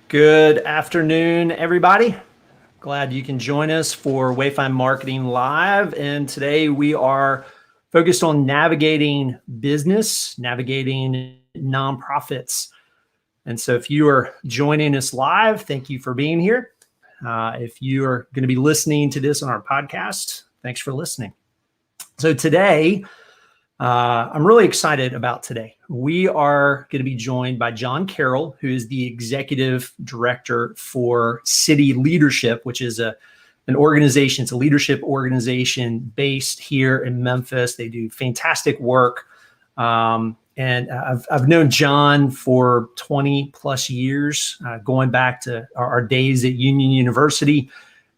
Good afternoon, everybody. Glad you can join us for Wayfind Marketing Live. And today we are focused on navigating business, navigating nonprofits. And so if you are joining us live, thank you for being here. If you are going to be listening to this on our podcast, thanks for listening. So today, I'm really excited about today. We are going to be joined by John Carroll, who is the executive director for City Leadership, which is an organization. It's a leadership organization based here in Memphis. They do fantastic work. And I've known John for 20 plus years, going back to our days at Union University.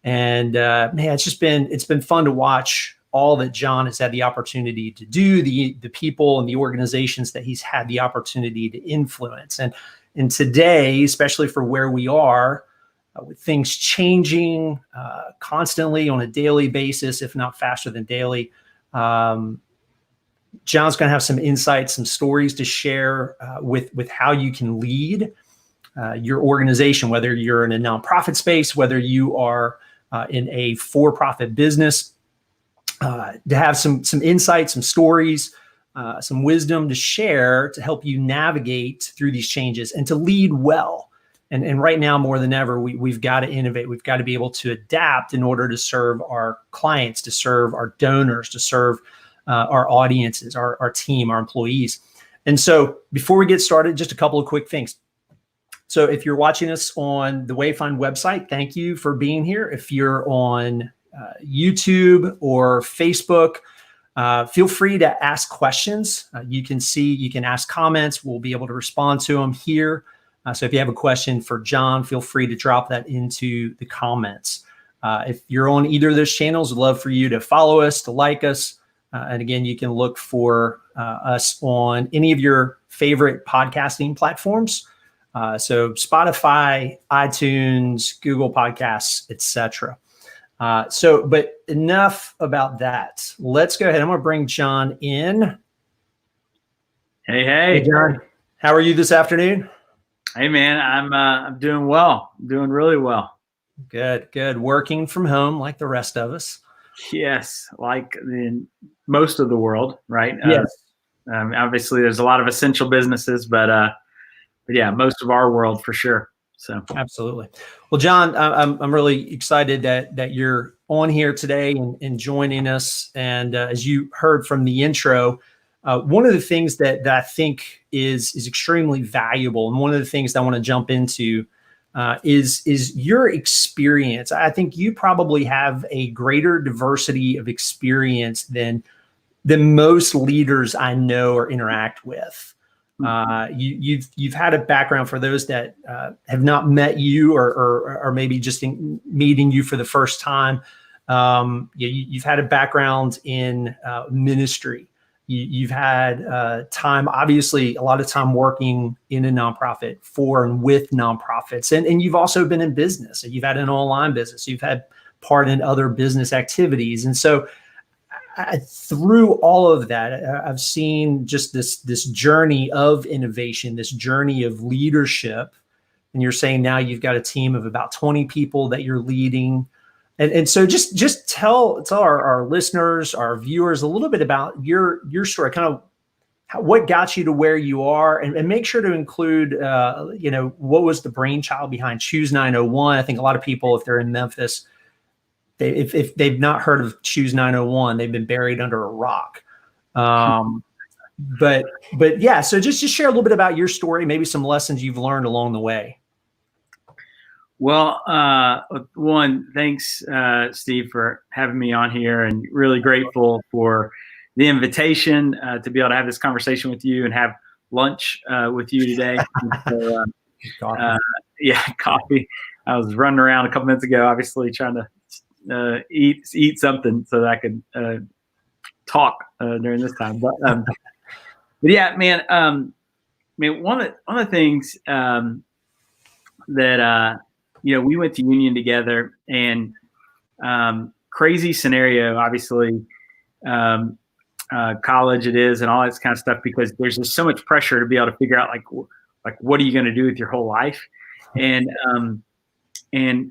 And man, it's been fun to watch all that John has had the opportunity to do, the people and the organizations that he's had the opportunity to influence. And today, especially for where we are, with things changing constantly on a daily basis, if not faster than daily, John's going to have some insights, some stories to share with how you can lead your organization, whether you're in a nonprofit space, whether you are in a for-profit business. To have some insights, some stories, some wisdom to share to help you navigate through these changes and to lead well. And right now, more than ever, we've got to innovate. We've got to be able to adapt in order to serve our clients, to serve our donors, to serve our audiences, our team, our employees. And so before we get started, just a couple of quick things. So if you're watching us on the Wayfind website, thank you for being here. If you're on YouTube or Facebook, feel free to ask questions. You can ask comments. We'll be able to respond to them here. So if you have a question for John, feel free to drop that into the comments. If you're on either of those channels, we'd love for you to follow us, to like us. And again, you can look for us on any of your favorite podcasting platforms. So Spotify, iTunes, Google Podcasts, etc. But enough about that. Let's go ahead. I'm going to bring John in. Hey, John. How are you this afternoon? Hey, man. I'm doing well. I'm doing really well. Good. Working from home like the rest of us. Yes, like in most of the world, right? Yes. Obviously, there's a lot of essential businesses, but yeah, most of our world for sure. So absolutely. Well, John, I'm really excited that you're on here today and joining us. And as you heard from the intro, one of the things that I think is extremely valuable, and one of the things that I want to jump into is your experience. I think you probably have a greater diversity of experience than most leaders I know or interact with. You've had a background, for those that have not met you or maybe just meeting you for the first time. You've had a background in ministry. You've had time, obviously, a lot of time working in a nonprofit for and with nonprofits. And you've also been in business. You've had an online business. You've had part in other business activities. And so through all of that, I've seen just this journey of innovation, this journey of leadership. And you're saying now you've got a team of about 20 people that you're leading. And so just tell our listeners, our viewers, a little bit about your story, kind of what got you to where you are, and make sure to include, what was the brainchild behind Choose 901. I think a lot of people, if they're in Memphis, if they've not heard of Choose 901, they've been buried under a rock. But yeah, so just share a little bit about your story, maybe some lessons you've learned along the way. Well, one, thanks, Steve, for having me on here, and really grateful for the invitation to be able to have this conversation with you and have lunch with you today. So, coffee. I was running around a couple minutes ago, obviously trying to eat something so that I could talk during this time. But yeah, man. One of the things that we went to Union together, and crazy scenario, obviously, college it is, and all that kind of stuff, because there's just so much pressure to be able to figure out like what are you going to do with your whole life. And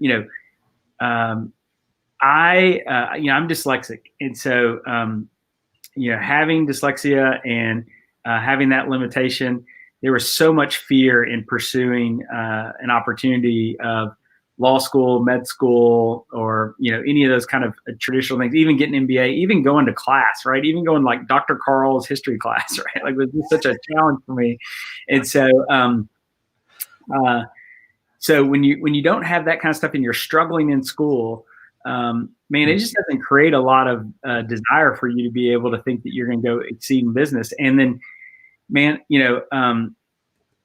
you know, I'm dyslexic, and so having dyslexia and having that limitation, there was so much fear in pursuing an opportunity of law school, med school, or any of those kind of traditional things. Even getting an MBA, even going to class, right? Even going like Dr. Carroll's history class, right? Like it was just such a challenge for me, and so. So when you don't have that kind of stuff and you're struggling in school, man, it just doesn't create a lot of desire for you to be able to think that you're going to go exceed in business. And then, man,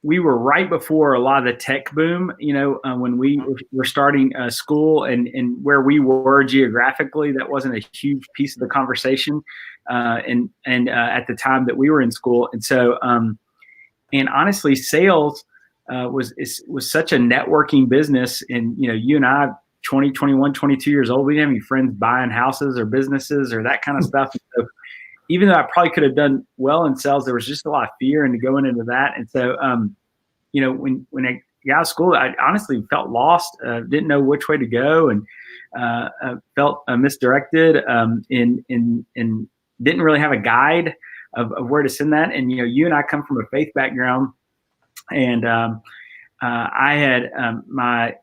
we were right before a lot of the tech boom, when we were starting school, and where we were geographically, that wasn't a huge piece of the conversation. And at the time that we were in school. And so, and honestly, sales was such a networking business. And, you and I, 20, 21, 22 years old, we didn't have any friends buying houses or businesses or that kind of stuff. So even though I probably could have done well in sales, there was just a lot of fear into going into that. And so, when I got out of school, I honestly felt lost, didn't know which way to go, and felt misdirected, and didn't really have a guide of where to send that. And, you and I come from a faith background, and I had my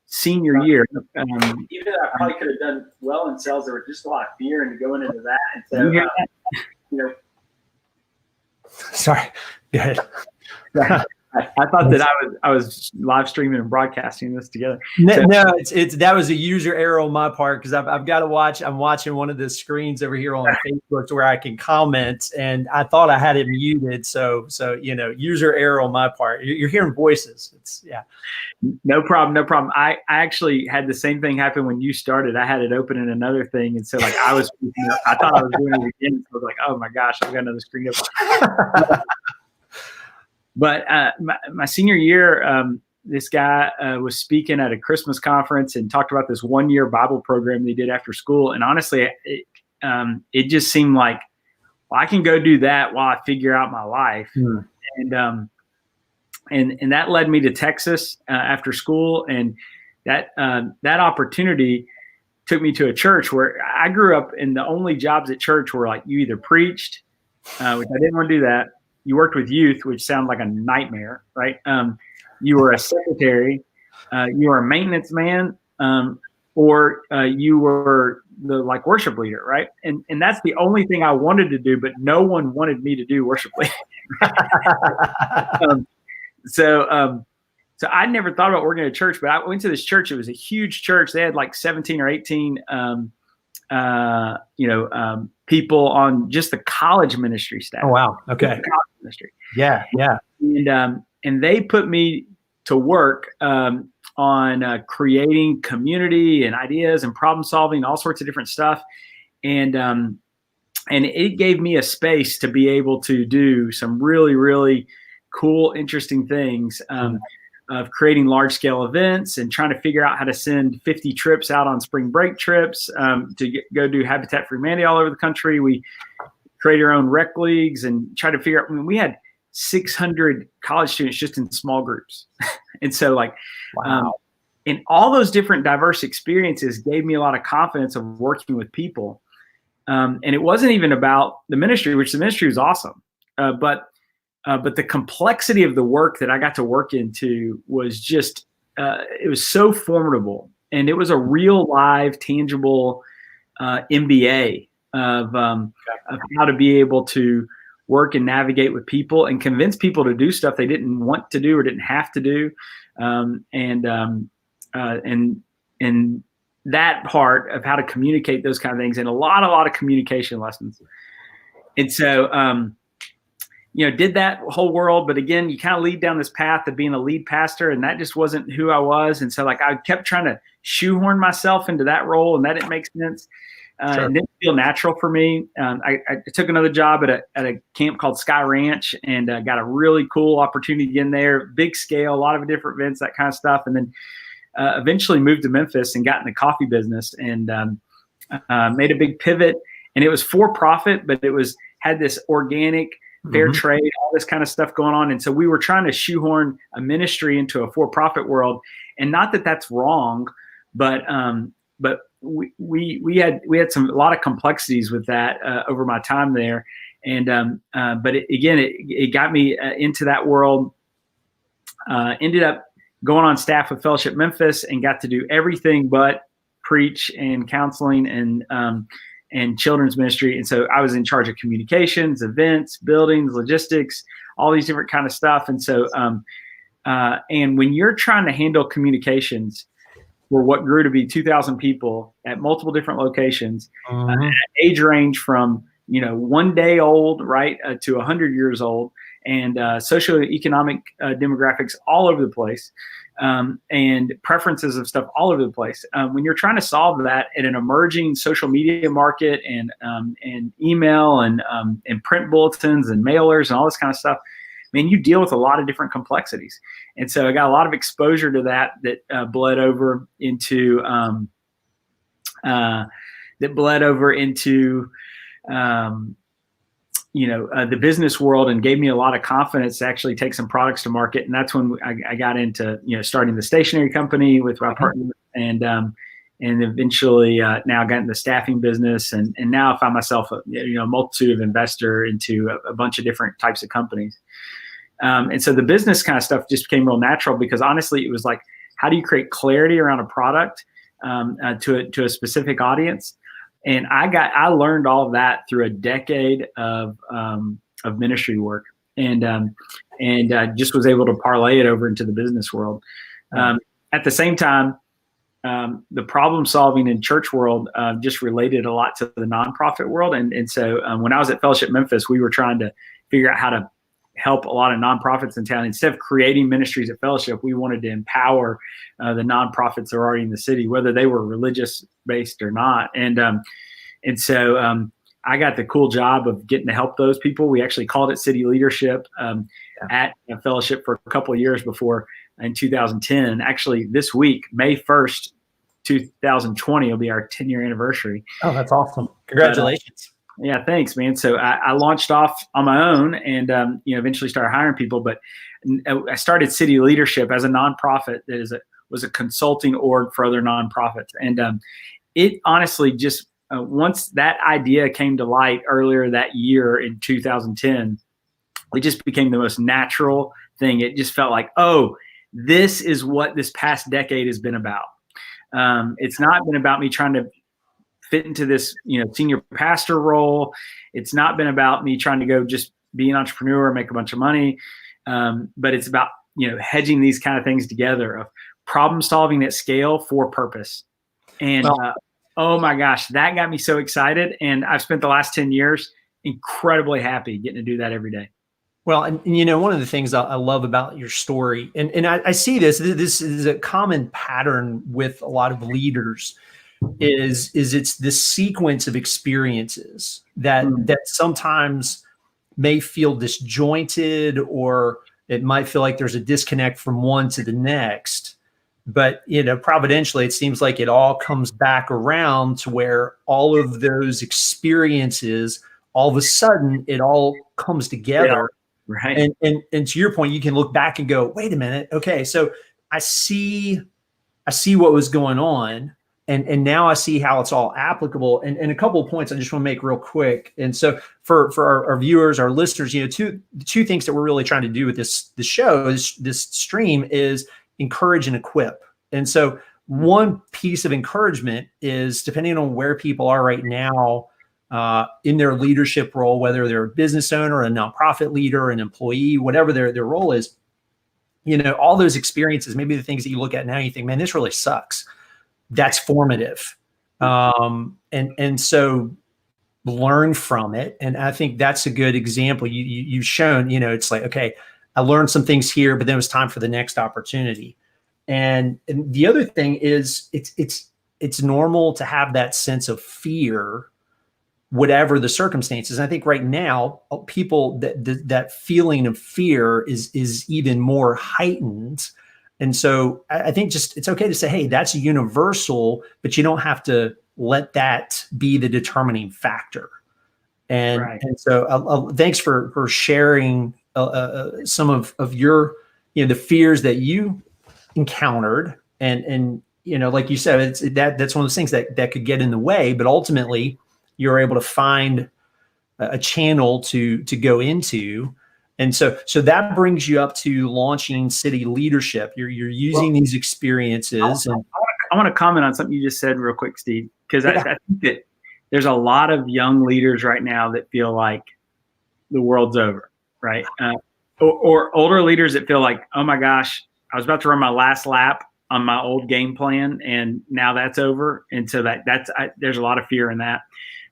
senior year, even though I probably could have done well in sales, there was just a lot of fear into going into that. And so, Sorry, go ahead. I thought that I was live streaming and broadcasting this together. No, it's that was a user error on my part, because I've got to watch. I'm watching one of the screens over here on Facebook where I can comment, and I thought I had it muted. So user error on my part. You're hearing voices. No problem. I actually had the same thing happen when you started. I had it open in another thing, and so like I thought I was doing it again. So I was like, oh my gosh, I've got another screen open. But my senior year, this guy was speaking at a Christmas conference and talked about this 1-year Bible program they did after school. And honestly, it just seemed like, well, I can go do that while I figure out my life. And that led me to Texas after schoal. And that opportunity took me to a church where I grew up, and the only jobs at church were like you either preached, which I didn't want to do that. You worked with youth, which sounded like a nightmare, right? You were a secretary, you were a maintenance man, or you were the worship leader, right? And that's the only thing I wanted to do, but no one wanted me to do worship leader. So I never thought about working at a church, but I went to this church. It was a huge church. They had like 17 or 18 people on just the college ministry staff. Oh, wow. Okay. College ministry. Yeah. And they put me to work on creating community and ideas and problem solving, all sorts of different stuff. And it gave me a space to be able to do some really, really cool, interesting things. Of creating large scale events and trying to figure out how to send 50 trips out on spring break trips to go do Habitat for Humanity all over the country. We create our own rec leagues and try to figure out, we had 600 college students just in small groups. And so wow. And all those different diverse experiences gave me a lot of confidence of working with people. And it wasn't even about the ministry, which the ministry was awesome. But the complexity of the work that I got to work into was just, it was so formidable. And it was a real live, tangible MBA of how to be able to work and navigate with people and convince people to do stuff they didn't want to do or didn't have to do. And that part of how to communicate those kind of things, and a lot of communication lessons. And so, did that whole world, but again, you kind of lead down this path of being a lead pastor, and that just wasn't who I was. And so I kept trying to shoehorn myself into that role, and that didn't make sense. Sure. It didn't feel natural for me. I took another job at a camp called Sky Ranch, and got a really cool opportunity in there, big scale, a lot of different events, that kind of stuff. And then eventually moved to Memphis and got in the coffee business, and made a big pivot. And it was for profit, but it had this organic fair trade, all this kind of stuff going on. And so we were trying to shoehorn a ministry into a for-profit world. And not that that's wrong, but we had a lot of complexities with that over my time there. And but it got me into that world. Ended up going on staff with Fellowship Memphis and got to do everything but preach and counseling and children's ministry. And so I was in charge of communications, events, buildings, logistics, all these different kind of stuff. And so, and when you're trying to handle communications for what grew to be 2,000 people at multiple different locations, age range from, 1 day old, right, to 100 years old, and socioeconomic demographics all over the place, and preferences of stuff all over the place. When you're trying to solve that in an emerging social media market and email and print bulletins and mailers and all this kind of stuff, man, you deal with a lot of different complexities. And so I got a lot of exposure to that bled over into the business world, and gave me a lot of confidence to actually take some products to market. And that's when I got into, starting the stationery company with my partner, and eventually now got in the staffing business, and now I find myself a multitude of investor into a bunch of different types of companies. And so the business kind of stuff just became real natural, because honestly, it was like, how do you create clarity around a product to a specific audience? And I learned all of that through a decade of ministry work, and just was able to parlay it over into the business world. At the same time, the problem solving in church world just related a lot to the nonprofit world. And so when I was at Fellowship Memphis, we were trying to figure out how to help a lot of nonprofits in town. Instead of creating ministries at Fellowship, we wanted to empower the nonprofits that are already in the city, whether they were religious based or not. And so I got the cool job of getting to help those people. We actually called it City Leadership at Fellowship for a couple of years before, in 2010. Actually, this week, May 1st, 2020, will be our 10-year anniversary. Oh, that's awesome. Congratulations. Yeah, thanks, man. So I launched off on my own, and eventually started hiring people. But I started City Leadership as a nonprofit that was a consulting org for other nonprofits. And it honestly just once that idea came to light earlier that year in 2010, it just became the most natural thing. It just felt like, oh, this is what this past decade has been about. It's not been about me trying to fit into this, senior pastor role. It's not been about me trying to go just be an entrepreneur, make a bunch of money. But it's about, hedging these kind of things together, of problem solving at scale for purpose. And oh my gosh, that got me so excited. And I've spent the last 10 years incredibly happy getting to do that every day. Well, and one of the things I love about your story, and I see this is a common pattern with a lot of leaders, is it's this sequence of experiences that sometimes may feel disjointed, or it might feel like there's a disconnect from one to the next. But, providentially, it seems like it all comes back around to where all of those experiences, all of a sudden, it all comes together. Yeah. Right. And to your point, you can look back and go, wait a minute. Okay. So I see what was going on, and now I see how it's all applicable. And a couple of points I just want to make real quick. And so for our viewers, our listeners, two things that we're really trying to do with this show, this stream, is encourage and equip. And so one piece of encouragement is, depending on where people are right now, in their leadership role, whether they're a business owner, a nonprofit leader, an employee, whatever their role is, all those experiences, maybe the things that you look at now, you think, man, this really sucks. That's formative. And so learn from it. And I think that's a good example. You've shown, it's like, okay, I learned some things here, but then it was time for the next opportunity. And the other thing is, it's normal to have that sense of fear, whatever the circumstances. And I think right now, people, that feeling of fear is even more heightened. And so I think it's okay to say, hey, that's universal, but you don't have to let that be the determining factor. And so thanks for sharing some of your, the fears that you encountered. And like you said, that's one of those things that could get in the way, but ultimately you're able to find a channel to go into. And so that brings you up to launching City Leadership. You're using these experiences. I want to comment on something you just said real quick, Steve, because I think that there's a lot of young leaders right now that feel like the world's over, right? Or older leaders that feel like, oh my gosh, I was about to run my last lap on my old game plan, and now that's over. And so there's a lot of fear in that.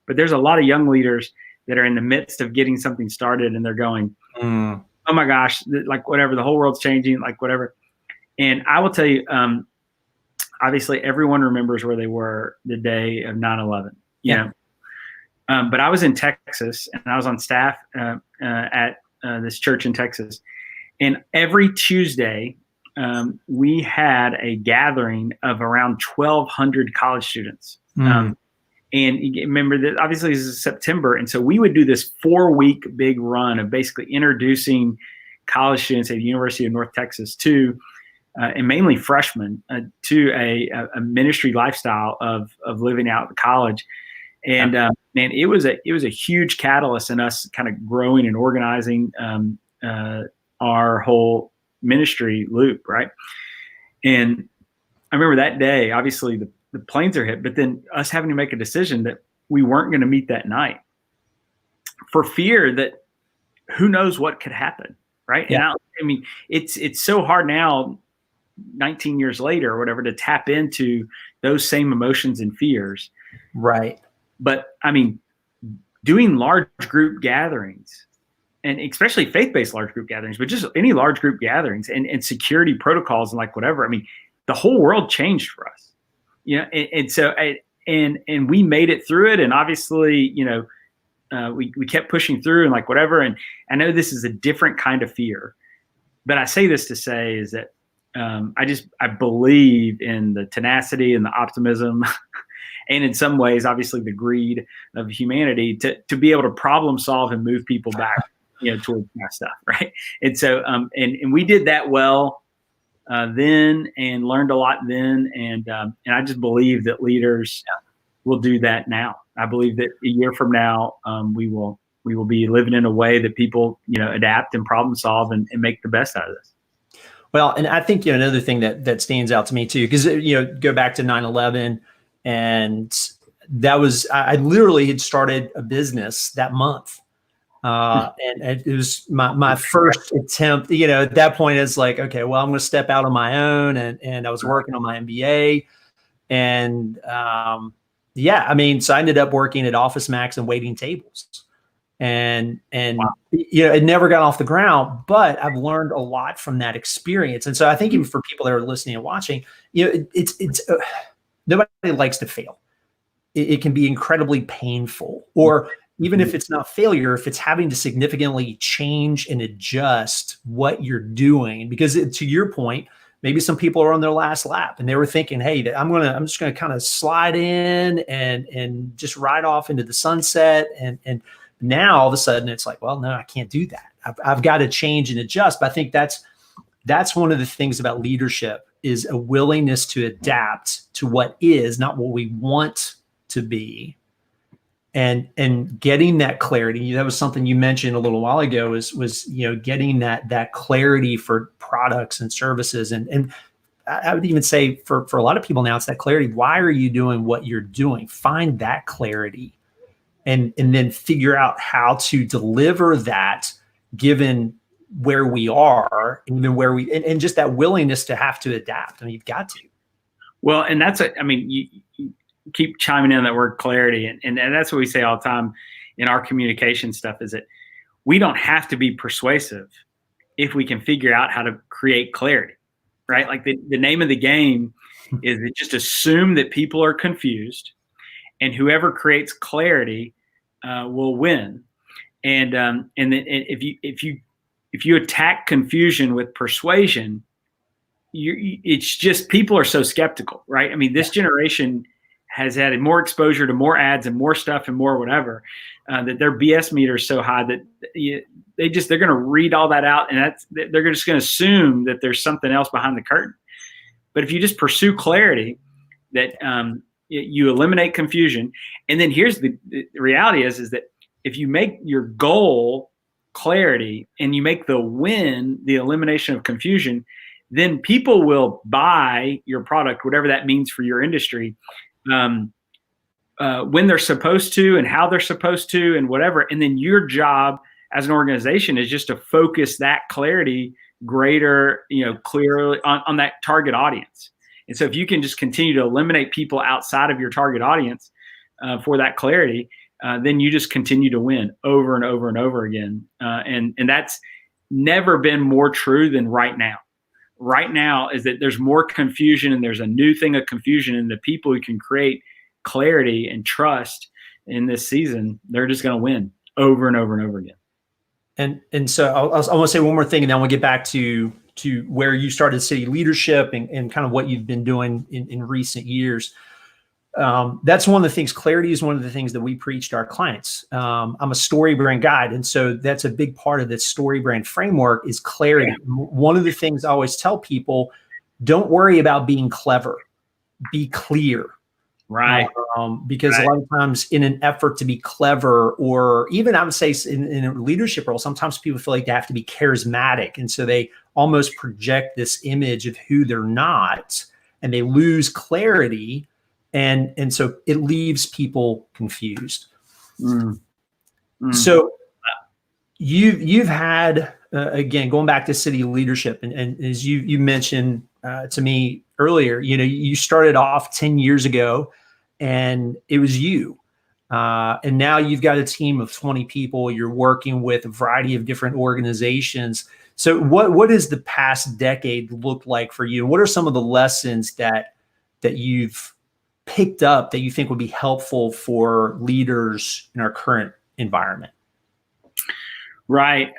But there's a lot of young leaders that are in the midst of getting something started, and they're going, oh my gosh, like whatever, the whole world's changing, like whatever. And I will tell you, obviously everyone remembers where they were the day of 9/11, you know. But I was in Texas, and I was on staff at this church in Texas. And every Tuesday, we had a gathering of around 1,200 college students. And you remember that obviously this is September. And so we would do this 4-week big run of basically introducing college students at the University of North Texas to, and mainly freshmen, to a ministry lifestyle of living out at college. And man, it was a huge catalyst in us kind of growing and organizing our whole ministry loop, right? And I remember that day, obviously the planes are hit, but then us having to make a decision that we weren't going to meet that night for fear that who knows what could happen, right? Yeah. And I mean, it's so hard now, 19 years later or whatever, to tap into those same emotions and fears. Right. But I mean, doing large group gatherings, and especially faith-based large group gatherings, but just any large group gatherings and security protocols and like whatever, I mean, the whole world changed for us, you know? And so, and we made it through it. And obviously, you know, we kept pushing through and like whatever. And I know this is a different kind of fear, but I say this to say is that I believe in the tenacity and the optimism and in some ways, obviously the greed of humanity to be able to problem solve and move people back, you know, towards that stuff. Right. And so, and we did that well then and learned a lot then. And I just believe that leaders will do that now. I believe that a year from now, we will be living in a way that people, you know, adapt and problem solve and make the best out of this. Well, and I think, you know, another thing that stands out to me too, because, you know, go back to 9/11, and that was, I literally had started a business that month. And it was my first attempt, you know, at that point it's like, okay, well, I'm going to step out on my own. And I was working on my MBA. And yeah, I mean, so I ended up working at Office Max and waiting tables. And wow. You know, it never got off the ground, but I've learned a lot from that experience. And so I think even for people that are listening and watching, you know, it's nobody likes to fail. It can be incredibly painful, or even if it's not failure, if it's having to significantly change and adjust what you're doing, because to your point, maybe some people are on their last lap and they were thinking, hey, I'm just gonna kind of slide in and just ride off into the sunset. And now all of a sudden it's like, well, no, I can't do that. I've got to change and adjust. But I think that's one of the things about leadership, is a willingness to adapt to what is, not what we want to be. And getting that clarity, that was something you mentioned a little while ago, was you know, getting that clarity for products and services. And I would even say for a lot of people now, it's that clarity. Why are you doing what you're doing? Find that clarity and then figure out how to deliver that given where we are, and even where and just that willingness to have to adapt. I mean, you've got to. Well, and I mean, you keep chiming in on that word clarity. And that's what we say all the time in our communication stuff, is that we don't have to be persuasive if we can figure out how to create clarity, right? Like the name of the game is to just assume that people are confused, and whoever creates clarity will win. And then if you attack confusion with persuasion, it's just, people are so skeptical, right? I mean, this generation has had more exposure to more ads and more stuff and more whatever, that their BS meter is so high that they're going to read all that out, and they're just going to assume that there's something else behind the curtain. But if you just pursue clarity, that you eliminate confusion, and then here's the reality is that if you make your goal clarity and you make the win the elimination of confusion, then people will buy your product, whatever that means for your industry, when they're supposed to and how they're supposed to and whatever. And then your job as an organization is just to focus that clarity greater, clearly on that target audience. And so if you can just continue to eliminate people outside of your target audience for that clarity, then you just continue to win over and over and over again. And that's never been more true than right now. Right now is that there's more confusion, and there's a new thing of confusion, and the people who can create clarity and trust in this season, they're just going to win over and over and over again. And so I want to say one more thing, and then we'll get back to where you started city leadership and kind of what you've been doing in recent years. That's one of the things. Clarity is one of the things that we preach to our clients. I'm a story brand guide, and so that's a big part of this story brand framework is clarity. Yeah. One of the things I always tell people: don't worry about being clever, be clear. Right. Because a lot of times in an effort to be clever, or even I would say in a leadership role, sometimes people feel like they have to be charismatic. And so they almost project this image of who they're not, and they lose clarity. And so it leaves people confused. So you've had, again, going back to city leadership, and as you mentioned to me earlier, you started off 10 years ago, and it was you. And now you've got a team of 20 people. You're working with a variety of different organizations. So what does the past decade look like for you? What are some of the lessons that you've picked up that you think would be helpful for leaders in our current environment? Right.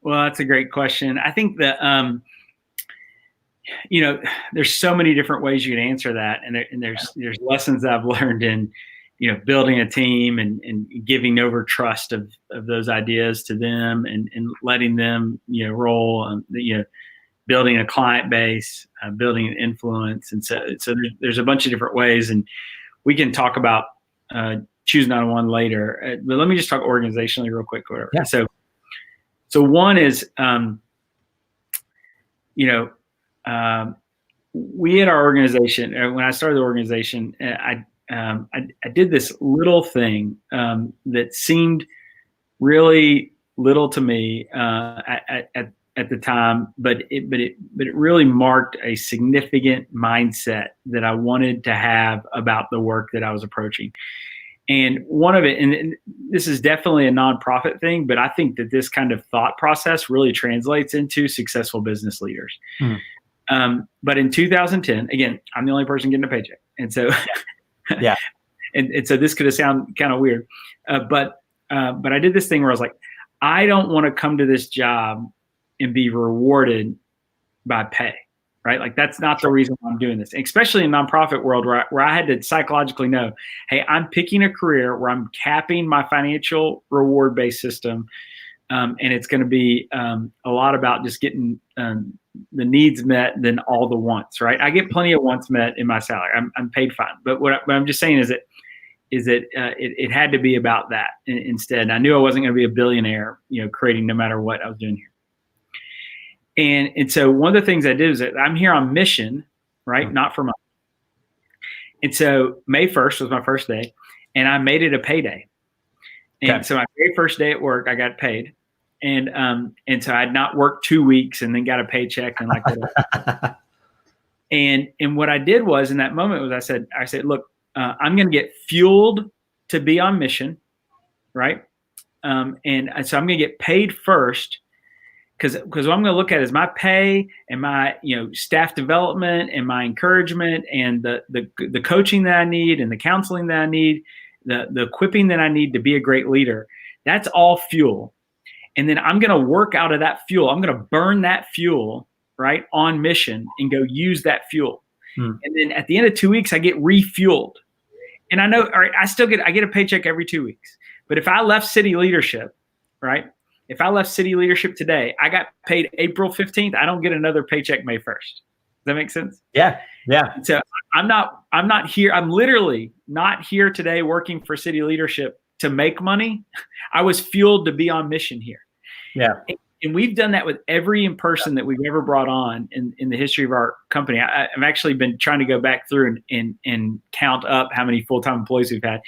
Well, that's a great question. I think that, there's so many different ways you can answer that. And there's lessons that I've learned in, building a team and giving over trust of those ideas to them and letting them, roll, building a client base, building an influence. And so there's a bunch of different ways, and we can talk about choosing on one later. But let me just talk organizationally real quick. Whatever. Yeah. So one is, we at our organization, when I started the organization, I did this little thing that seemed really little to me at the time, but it really marked a significant mindset that I wanted to have about the work that I was approaching. And one of it, and this is definitely a nonprofit thing, but I think that this kind of thought process really translates into successful business leaders. But in 2010, again, I'm the only person getting a paycheck. And so, yeah. And so this could have sounded kind of weird, but I did this thing where I was like, I don't want to come to this job and be rewarded by pay, right? Like that's not the reason why I'm doing this, especially in nonprofit world where I had to psychologically know, hey, I'm picking a career where I'm capping my financial reward-based system. And it's going to be a lot about just getting the needs met than all the wants, right? I get plenty of wants met in my salary. I'm paid fine. But what I'm just saying is that it had to be about that instead. I knew I wasn't going to be a billionaire, creating no matter what I was doing here. And so one of the things I did is that I'm here on mission, right? Not for money. And so May 1st was my first day, and I made it a payday. And so my very first day at work, I got paid. And so I had not worked 2 weeks and then got a paycheck and like whatever. And what I did was in that moment was I said, look, I'm going to get fueled to be on mission, right? And so I'm going to get paid first because what I'm going to look at is my pay and my staff development and my encouragement and the coaching that I need and the counseling that I need, the equipping that I need to be a great leader. That's all fuel. And then I'm going to work out of that fuel. I'm going to burn that fuel, right, on mission and go use that fuel. And then at the end of 2 weeks, I get refueled. And I know, all right, I get a paycheck every 2 weeks. But if I left city leadership, right? If I left city leadership today, I got paid April 15th. I don't get another paycheck May 1st. Does that make sense? Yeah. Yeah. So I'm not here. I'm literally not here today working for city leadership to make money. I was fueled to be on mission here. Yeah. And we've done that with every person that we've ever brought on in the history of our company. I've actually been trying to go back through and count up how many full-time employees we've had.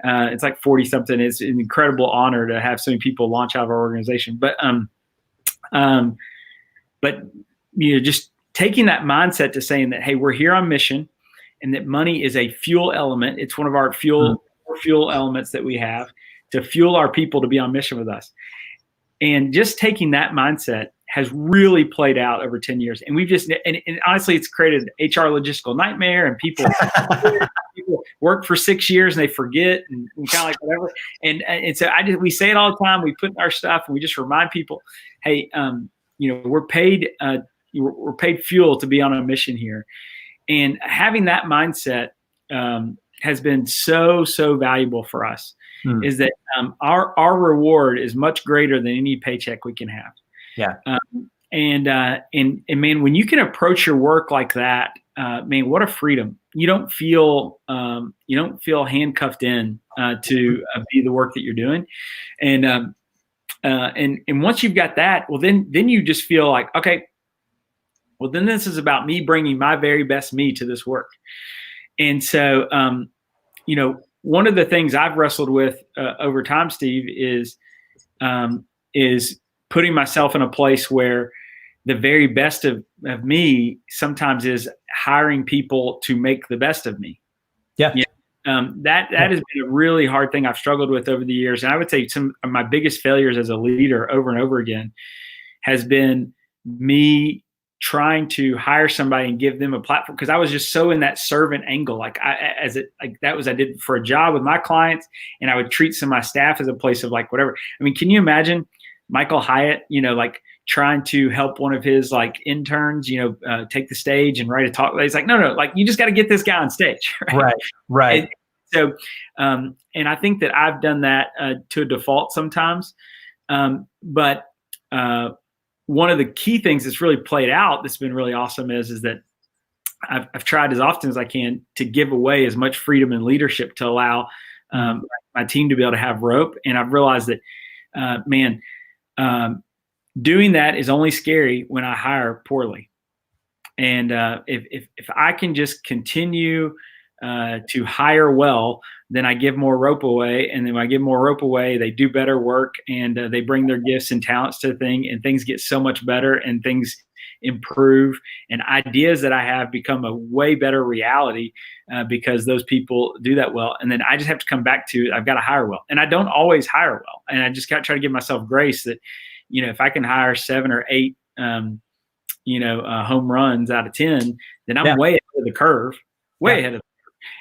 It's like 40 something. It's an incredible honor to have so many people launch out of our organization. But just taking that mindset to saying that, hey, we're here on mission, and that money is a fuel element. It's one of our fuel elements that we have to fuel our people to be on mission with us. And just taking that mindset has really played out over 10 years. And we've just, and honestly, it's created HR logistical nightmare, and people work for 6 years and they forget and kind of like whatever. And so we say it all the time. We put in our stuff and we just remind people, hey, we're paid fuel to be on a mission here. And having that mindset has been so valuable for us. Is that our reward is much greater than any paycheck we can have. Yeah. And man, when you can approach your work like that, man, what a freedom. You don't feel handcuffed in to be the work that you're doing. And once you've got that, well, then you just feel like, okay, well, then this is about me bringing my very best me to this work. And so, one of the things I've wrestled with over time, Steve, is putting myself in a place where the very best of me sometimes is hiring people to make the best of me. Yeah. That has been a really hard thing I've struggled with over the years. And I would say some of my biggest failures as a leader over and over again has been me trying to hire somebody and give them a platform, because I was just so in that servant angle. I did for a job with my clients, and I would treat some of my staff as a place of like whatever. I mean, can you imagine Michael Hyatt, like trying to help one of his like interns, take the stage and write a talk? He's like, no, like you just got to get this guy on stage. Right. And so, and I think that I've done that to a default sometimes. But one of the key things that's really played out that's been really awesome is that I've tried as often as I can to give away as much freedom and leadership to allow my team to be able to have rope. And I've realized that, doing that is only scary when I hire poorly. And if I can just continue to hire well, then I give more rope away. And then when I give more rope away, they do better work, and they bring their gifts and talents to the thing, and things get so much better, and things improve, and ideas that I have become a way better reality because those people do that well. And then I just have to come back to, I've got to hire well. And I don't always hire well. And I just got to try to give myself grace that, if I can hire 7 or 8, home runs out of 10, then I'm way ahead of the curve, ahead of the curve.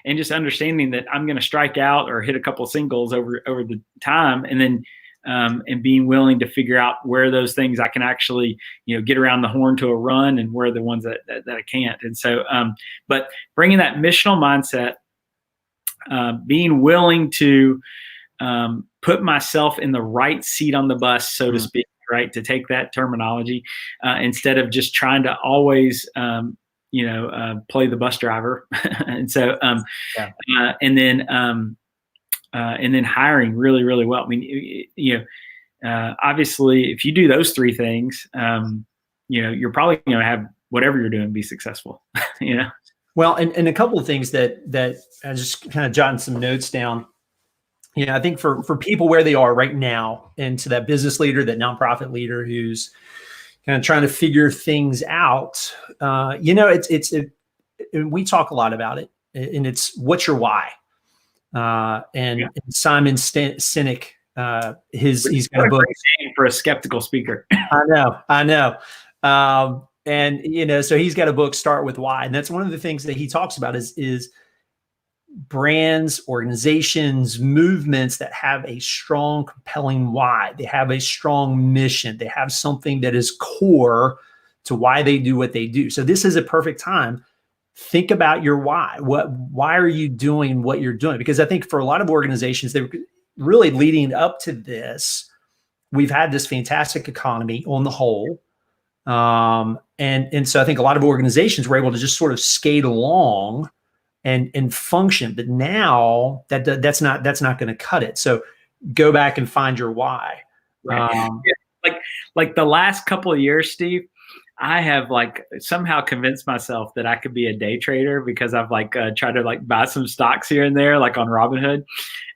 And just understanding that I'm going to strike out or hit a couple of singles over the time, and then and being willing to figure out where those things I can actually, get around the horn to a run, and where are the ones that I can't. And so, but bringing that missional mindset, being willing to put myself in the right seat on the bus, so to speak, right, to take that terminology, instead of just trying to always play the bus driver. And so, and then hiring really, really well. I mean, obviously if you do those 3 things, you're probably going to have whatever you're doing be successful, Well, and a couple of things that I just kind of jotting some notes down. I think for people where they are right now, and to that business leader, that nonprofit leader who's kind of trying to figure things out, it's we talk a lot about it, and it's what's your why? And Simon Sinek, he's got a book for a skeptical speaker. I know. And so he's got a book, Start With Why, and that's one of the things that he talks about is brands, organizations, movements that have a strong, compelling why. They have a strong mission. They have something that is core to why they do what they do. So this is a perfect time. Think about your why. Why are you doing what you're doing? Because I think for a lot of organizations, really leading up to this, we've had this fantastic economy on the whole. And so I think a lot of organizations were able to just sort of skate along and function, but now that's not going to cut it. So go back and find your why. Right. Like the last couple of years, Steve, I have like somehow convinced myself that I could be a day trader because I've like tried to like buy some stocks here and there, like on Robinhood.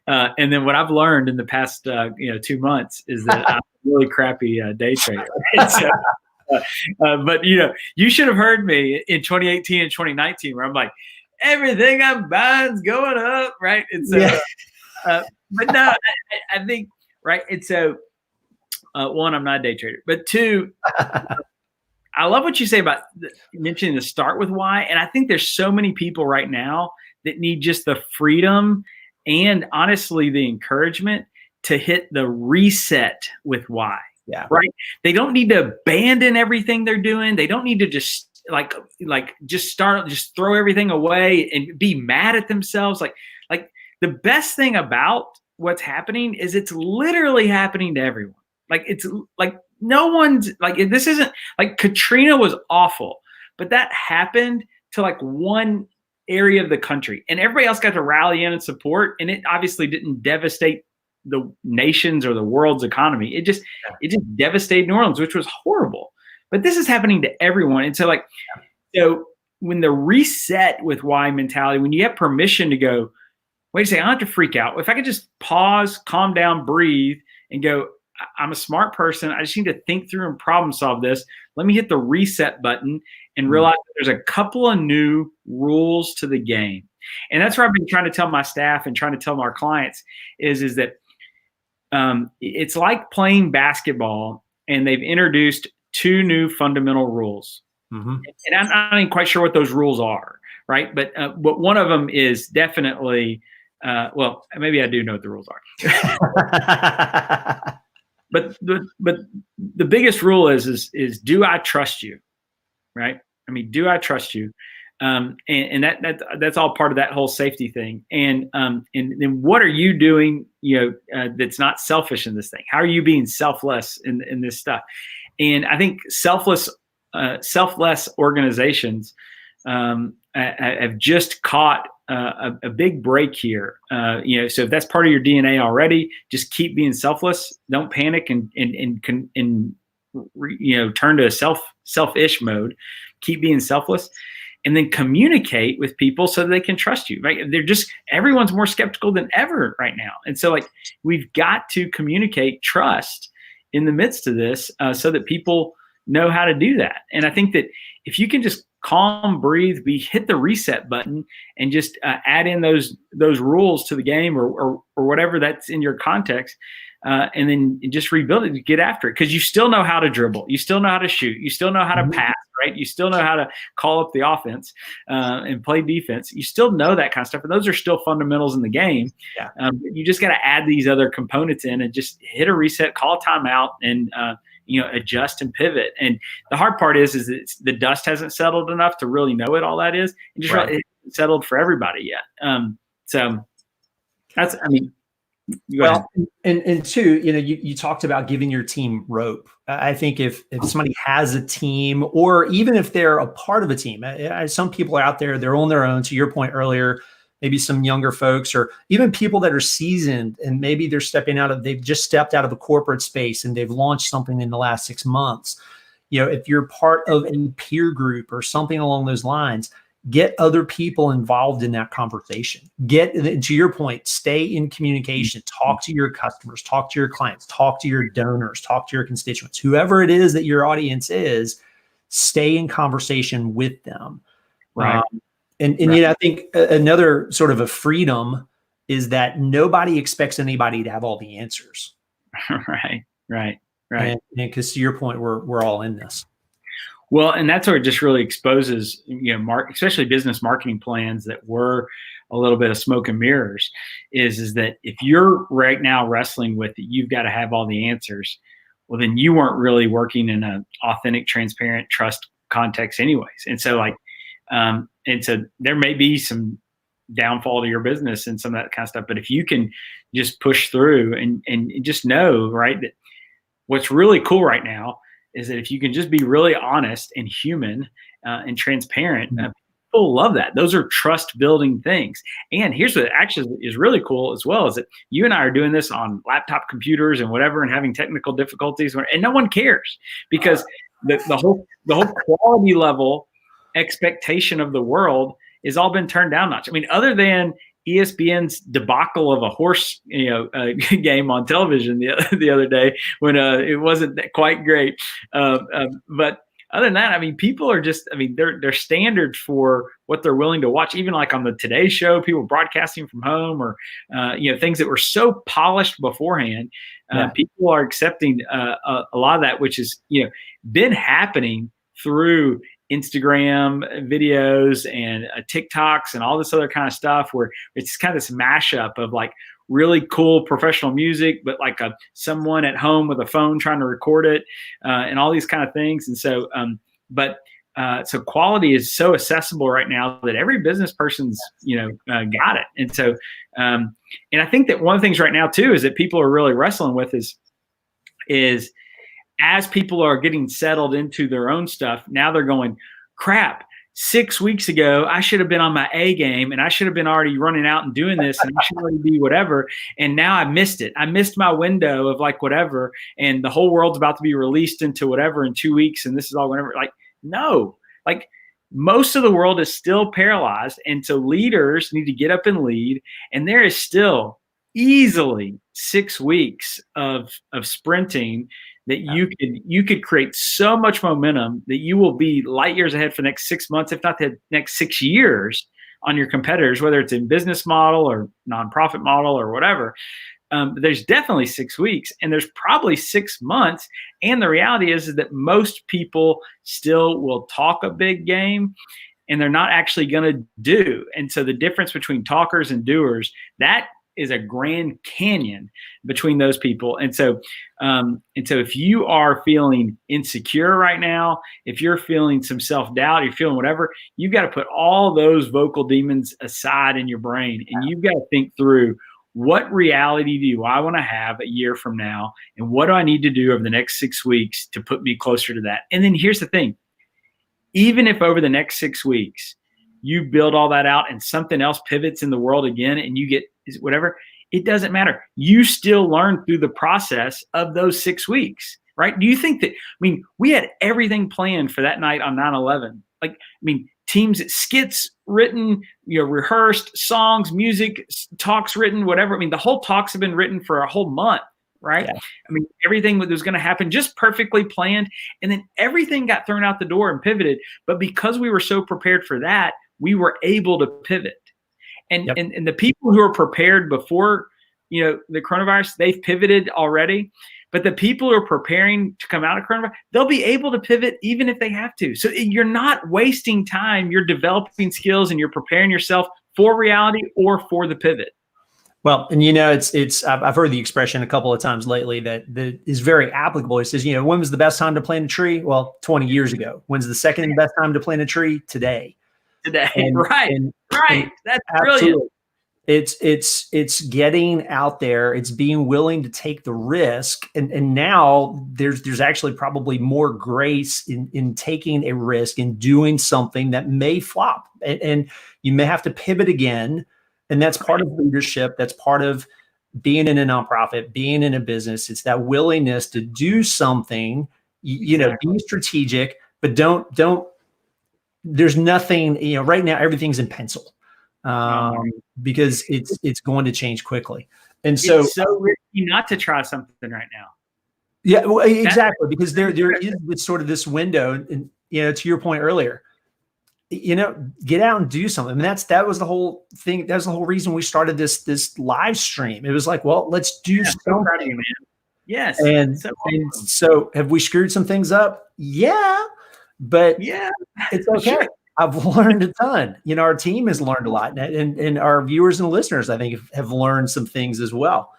And then what I've learned in the past 2 months is that I'm a really crappy day trader. So, but you should have heard me in 2018 and 2019 where I'm like, everything I'm buying's going up, right? And so, but no, I think right. And so, one, I'm not a day trader, but two, I love what you say about mentioning to start with why. And I think there's so many people right now that need just the freedom and honestly the encouragement to hit the reset with why. Yeah. Right. They don't need to abandon everything they're doing. They don't need to just just throw everything away and be mad at themselves. Like the best thing about what's happening is it's literally happening to everyone. Like it's like no one's like, this isn't like Katrina was awful, but that happened to like one area of the country and everybody else got to rally in and support. And it obviously didn't devastate the nation's or the world's economy. It just devastated New Orleans, which was horrible. But this is happening to everyone. And so so when the reset with why mentality, when you have permission to go, wait a second, I don't have to freak out. If I could just pause, calm down, breathe, and go, I'm a smart person. I just need to think through and problem solve this. Let me hit the reset button and realize that there's a couple of new rules to the game. And that's what I've been trying to tell my staff and trying to tell our clients is that it's like playing basketball and they've introduced 2 new fundamental rules. Mm-hmm. And I'm not even quite sure what those rules are, right? But one of them is definitely, well, maybe I do know what the rules are. But the biggest rule is do I trust you, right? I mean, do I trust you? And that's all part of that whole safety thing. And then what are you doing? That's not selfish in this thing. How are you being selfless in this stuff? And I think selfless organizations have just caught a big break here. So if that's part of your DNA already, just keep being selfless. Don't panic and turn to a selfish mode. Keep being selfless, and then communicate with people so that they can trust you. Right? Everyone's more skeptical than ever right now, and so we've got to communicate trust in the midst of this so that people know how to do that. And I think that if you can just calm, breathe, hit the reset button and just add in those rules to the game or whatever that's in your context, and then just rebuild it, get after it. Because you still know how to dribble. You still know how to shoot. You still know how to pass, right? You still know how to call up the offense and play defense. You still know that kind of stuff. And those are still fundamentals in the game. Yeah. You just got to add these other components in and just hit a reset, call a timeout, and adjust and pivot. And the hard part is the dust hasn't settled enough to really know what all that is. And just it hasn't settled for everybody yet. So that's, well, and two, you talked about giving your team rope. I think if somebody has a team, or even if they're a part of a team, some people are out there, they're on their own. To your point earlier, maybe some younger folks, or even people that are seasoned and maybe they've just stepped out of a corporate space and they've launched something in the last 6 months. If you're part of a peer group or something along those lines, get other people involved in that conversation. To your point, stay in communication, talk to your customers, talk to your clients, talk to your donors, talk to your constituents, whoever it is that your audience is, stay in conversation with them. Right. And I think another sort of a freedom is that nobody expects anybody to have all the answers. Right. And because to your point, we're all in this. Well, and that's where it just really exposes, especially business marketing plans that were a little bit of smoke and mirrors, is that if you're right now wrestling with it, you've got to have all the answers. Well, then you weren't really working in an authentic, transparent, trust context anyways. And so and so there may be some downfall to your business and some of that kind of stuff. But if you can just push through and just know, right, that what's really cool right now is that if you can just be really honest and human and transparent, people love that. Those are trust building things. And here's what actually is really cool as well, is that you and I are doing this on laptop computers and whatever, and having technical difficulties, and no one cares, because the whole quality level expectation of the world has all been turned down notch. I mean, other than ESPN's debacle of a horse, game on television the other day when it wasn't quite great. But other than that, I mean, people are just, I mean, their standards for what they're willing to watch, even like on the Today Show, people broadcasting from home, or things that were so polished beforehand. People are accepting a lot of that, which has been happening through Instagram videos and TikToks and all this other kind of stuff, where it's kind of this mashup of like really cool professional music, but like someone at home with a phone trying to record it, and all these kind of things. And so, so quality is so accessible right now that every business person's, got it. And so, and I think that one of the things right now too, is that people are really wrestling with is as people are getting settled into their own stuff, now they're going, crap, 6 weeks ago, I should have been on my A game, and I should have been already running out and doing this, and I should already be whatever. And now I missed it. I missed my window of like whatever, and the whole world's about to be released into whatever in 2 weeks, and this is all whatever. Like, no, like most of the world is still paralyzed. And so leaders need to get up and lead. And there is still easily 6 weeks of sprinting that you could create so much momentum that you will be light years ahead for the next 6 months, if not the next 6 years, on your competitors, whether it's in business model or nonprofit model or whatever. There's definitely 6 weeks, and there's probably 6 months. And the reality is that most people still will talk a big game, and they're not actually going to do. And so the difference between talkers and doers, that is a Grand Canyon between those people. And so if you are feeling insecure right now, if you're feeling some self-doubt, you're feeling whatever, you've got to put all those vocal demons aside in your brain, and you've got to think through, what reality do I want to have a year from now? And what do I need to do over the next 6 weeks to put me closer to that? And then here's the thing, even if over the next 6 weeks, you build all that out and something else pivots in the world again, and you get whatever, it doesn't matter. You still learn through the process of those 6 weeks, right? Do you think that, I mean, we had everything planned for that night on 9/11. Like, I mean, teams, skits written, rehearsed, songs, music, talks written, whatever. I mean, the whole talks have been written for a whole month, right? Yeah. I mean, everything that was going to happen just perfectly planned. And then everything got thrown out the door and pivoted. But because we were so prepared for that, we were able to pivot. And, and the people who are prepared before, the coronavirus, they've pivoted already. But the people who are preparing to come out of coronavirus, they'll be able to pivot even if they have to. So you're not wasting time. You're developing skills, and you're preparing yourself for reality or for the pivot. Well, and it's I've heard the expression a couple of times lately that is very applicable. It says, when was the best time to plant a tree? Well, 20 years ago. When's the second best time to plant a tree? Today. Right. That's brilliant. It's getting out there. It's being willing to take the risk. And now there's actually probably more grace in taking a risk and doing something that may flop. And you may have to pivot again. And that's part of leadership. That's part of being in a nonprofit, being in a business. It's that willingness to do something, be strategic, but don't, there's nothing, right now, everything's in pencil. Because it's going to change quickly. And so it's so risky not to try something right now. Yeah, well, exactly. Because there is sort of this window, and to your point earlier, get out and do something. And that was the whole thing. That was the whole reason we started this live stream. It was like, well, let's do something. So proud of you, man. Yes. And so have we screwed some things up? Yeah, but it's okay. Sure. I've learned a ton. Our team has learned a lot, and our viewers and listeners, I think, have learned some things as well.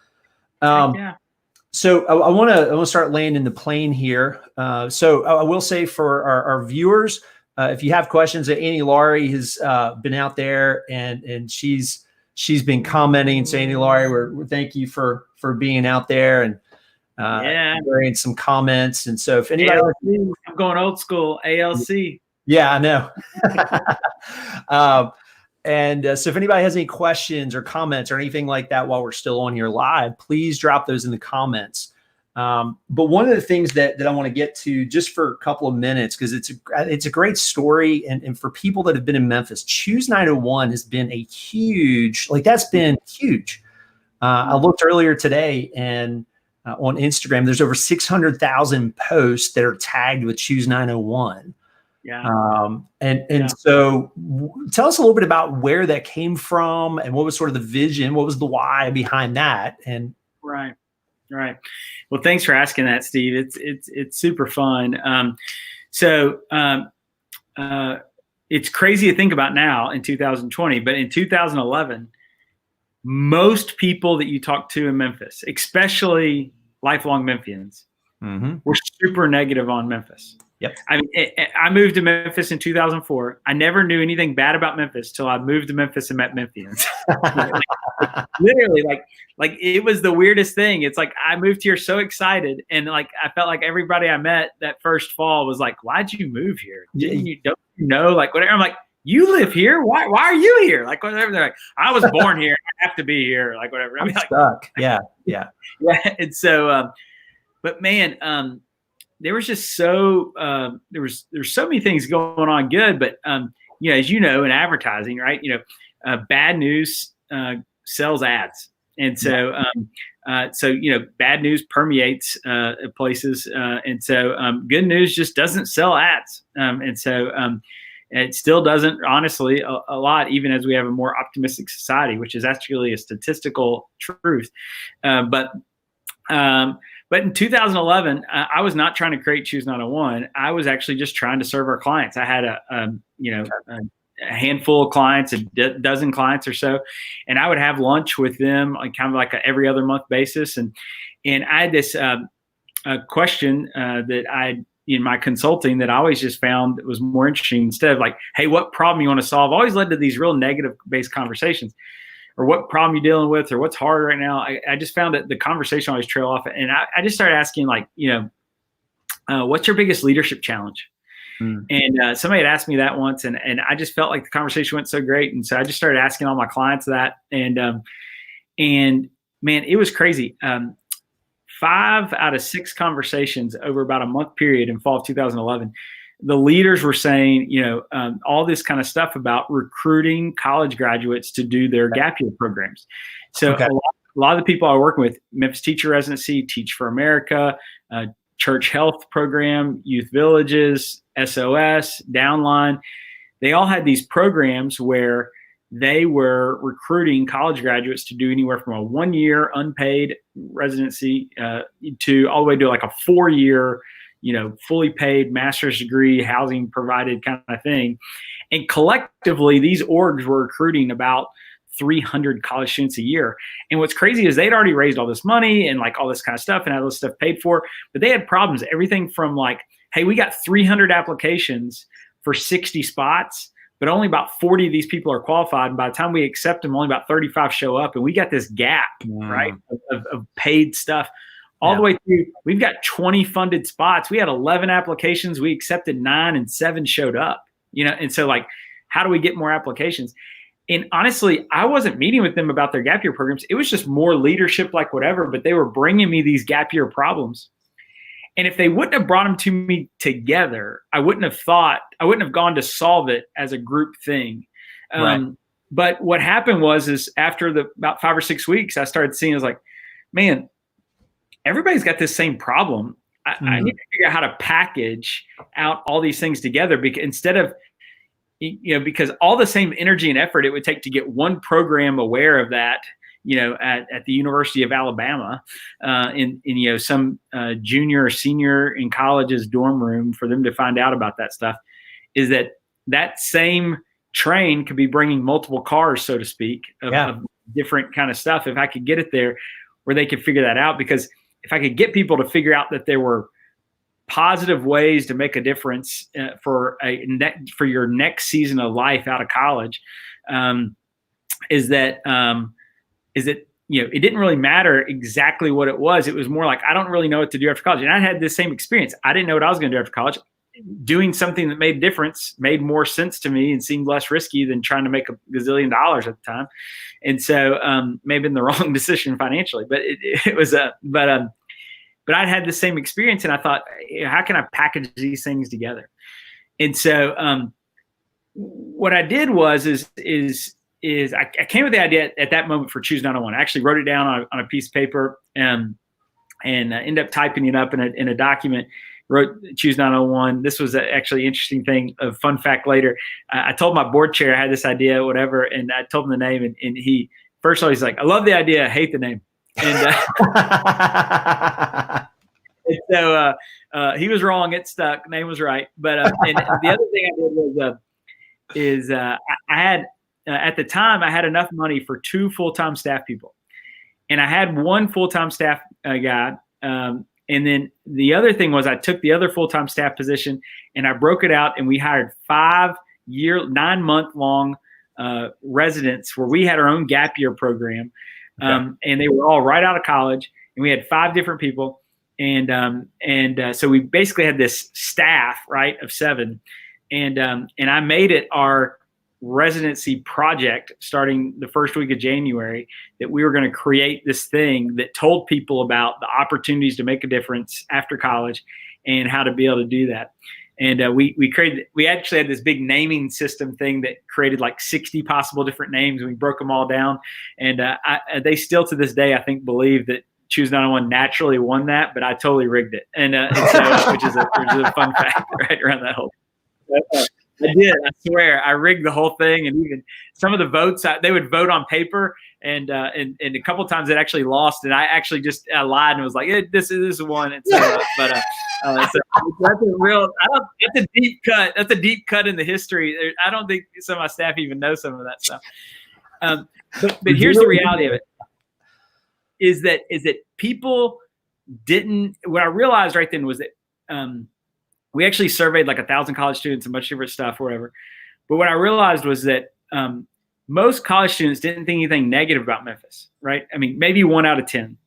So I want to start laying in the plane here. So I will say for our viewers, if you have questions, Annie Laurie has been out there and she's been commenting. So Annie Laurie, we're thank you for being out there and sharing some comments. And so if anybody, ALC, I'm going old school ALC. Yeah, I know. So if anybody has any questions or comments or anything like that while we're still on here live, please drop those in the comments. But one of the things that I want to get to just for a couple of minutes, because it's a great story. And for people that have been in Memphis, Choose 901 has been a huge, that's been huge. I looked earlier today and on Instagram, there's over 600,000 posts that are tagged with Choose 901. Yeah. So tell us a little bit about where that came from and what was sort of the vision, what was the why behind that? And Right. Well, thanks for asking that, Steve. It's super fun. It's crazy to think about now in 2020, but in 2011, most people that you talk to in Memphis, especially lifelong Memphians, were super negative on Memphis. Yep. I mean, I moved to Memphis in 2004. I never knew anything bad about Memphis till I moved to Memphis and met Memphians. Literally, like it was the weirdest thing. It's like I moved here so excited, and I felt like everybody I met that first fall was like, "Why'd you move here? Don't you know?" Whatever. I'm like, "You live here? Why are you here?" Whatever. They're like, "I was born here. I have to be here." Whatever. I'm stuck. Yeah. And so, but man, there was just there's so many things going on good, but as you know, in advertising, right? Bad news sells ads, and so bad news permeates places, and so good news just doesn't sell ads, and so it still doesn't, honestly, a lot, even as we have a more optimistic society, which is actually a statistical truth, But in 2011, I was not trying to create Choose 901. I was actually just trying to serve our clients. I had a handful of clients, a dozen clients or so, and I would have lunch with them on kind of like a every other month basis. And I had this question that I, in my consulting, that I always just found was more interesting. Instead of like, "Hey, what problem you want to solve?" always led to these real negative based conversations. Or what problem you're dealing with, or what's hard right now. I just found that the conversation always trail off. And I just started asking, what's your biggest leadership challenge? And somebody had asked me that once, and I just felt like the conversation went so great. And so I just started asking all my clients that. And man, it was crazy. 5 out of 6 conversations over about a month period in fall of 2011, the leaders were saying, all this kind of stuff about recruiting college graduates to do their gap year programs. So a lot of the people I work with, Memphis Teacher Residency, Teach for America, Church Health Program, Youth Villages, SOS, Downline, they all had these programs where they were recruiting college graduates to do anywhere from a 1-year unpaid residency to all the way to like a 4-year fully paid master's degree, housing provided kind of thing. And collectively, these orgs were recruiting about 300 college students a year. And what's crazy is they'd already raised all this money and all this kind of stuff and had all this stuff paid for, but they had problems. Everything from hey, we got 300 applications for 60 spots, but only about 40 of these people are qualified. And by the time we accept them, only about 35 show up. And we got this gap, right, of paid stuff. All the way through, we've got 20 funded spots. We had 11 applications. We accepted 9 and 7 showed up, And so how do we get more applications? And honestly, I wasn't meeting with them about their gap year programs. It was just more leadership, whatever, but they were bringing me these gap year problems. And if they wouldn't have brought them to me together, I wouldn't have gone to solve it as a group thing. Right. But what happened is after about 5 or 6 weeks, I started seeing, man, everybody's got this same problem. I need to figure out how to package out all these things together, because instead of, because all the same energy and effort it would take to get one program aware of that, at the University of Alabama, in some junior or senior in college's dorm room for them to find out about that stuff, is that same train could be bringing multiple cars, so to speak, of different kind of stuff. If I could get it there where they could figure that out, because if I could get people to figure out that there were positive ways to make a difference for your next season of life out of college, is that it didn't really matter exactly what it was. It was more like, I don't really know what to do after college. And I had this same experience. I didn't know what I was going to do after college. Doing something that made a difference made more sense to me and seemed less risky than trying to make $1 gazillion at the time. And so may have been the wrong decision financially, but it was but I'd had the same experience, and I thought, how can I package these things together? And so what I did was I came with the idea at that moment for Choose 901. I actually wrote it down on a piece of paper and ended up typing it up in a document. Wrote Choose 901. This was actually an interesting thing. A fun fact later. I told my board chair I had this idea, whatever, and I told him the name, and he first of all he's like, "I love the idea, I hate the name." And, and so he was wrong. It stuck. Name was right. But and the other thing I did was I had at the time I had enough money for 2 full-time staff people, and I had 1 full-time staff guy. And then the other thing was I took the other full-time staff position and I broke it out, and we hired 9-month-long residents where we had our own gap year program. And they were all right out of college, and we had 5 different people. And so we basically had this staff, right, of 7. And I made it our residency project starting the first week of January, that we were going to create this thing that told people about the opportunities to make a difference after college and how to be able to do that. And we actually had this big naming system thing that created like 60 possible different names, and we broke them all down. And they still to this day, I think, believe that Choose 901 naturally won that, but I totally rigged it. And so, which is a fun fact right around that whole thing. I did. I swear, I rigged the whole thing, and even some of the votes, they would vote on paper, and a couple times it actually lost, and I actually just lied and was like, "This is one." So that's a real. That's a deep cut. That's a deep cut in the history. I don't think some of my staff even know some of that stuff. But here's the reality of it: is that people didn't. What I realized right then was that. We actually surveyed like 1,000 college students and much different stuff or whatever. But what I realized was that most college students didn't think anything negative about Memphis, right? I mean, maybe 1 out of 10.